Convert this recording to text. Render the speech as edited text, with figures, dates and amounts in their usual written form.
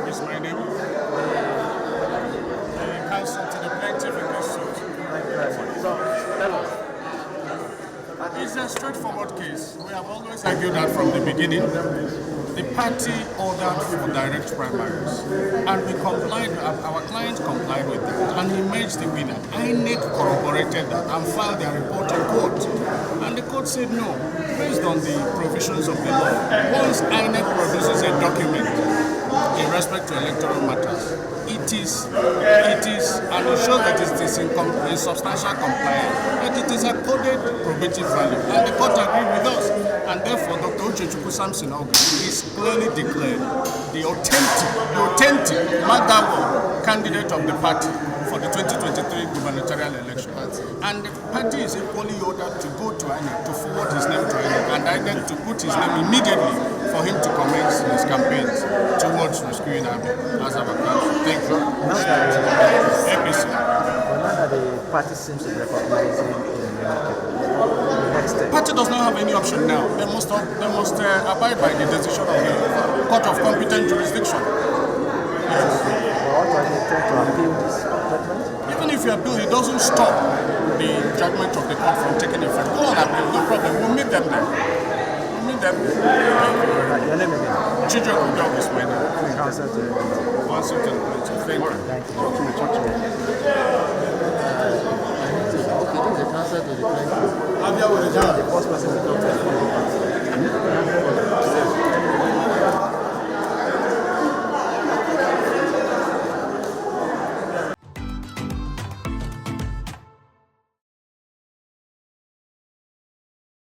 is my name. Counsel to the plaintiff in this suit. Thank you very much. So, tell us. It's a straightforward case. We have always argued that from the beginning. The party ordered for direct primaries, and we complied. Our client complied with that, and he emerged the winner. INEC corroborated that and filed their report in court, and the court said no, based on the provisions of the law. Once INEC produces a document in respect to electoral matters, it is, and it shows that it is in substantial compliance, that it is accorded probative value, and the court agreed with us, and therefore Dr. Uchechukwu Ogah is clearly declared the authentic Madawo candidate of the party for the 2023 gubernatorial election. And the party is equally ordered to go to INEC to forward his name to INEC, and INEC to put his name immediately for him to commence his campaigns towards rescuing Abia as our country. Thank you. APC. Well, now that the party seems to be recognizing the next step. The party does not have any option now. They must abide by the decision of the Court of Competent Jurisdiction. Yes. What are they trying to appeal this judgment? Even if you appeal, it doesn't stop the judgment of the court from taking effect. Go on appeal, no problem. We'll meet them there. We'll meet them there. Your name again? Uchechukwu Ogah is my name. Counsel to the Counsel to the plaintiff. Thank you. Thank you. Okay, this is the counsel to the plaintiff. The first person to talk to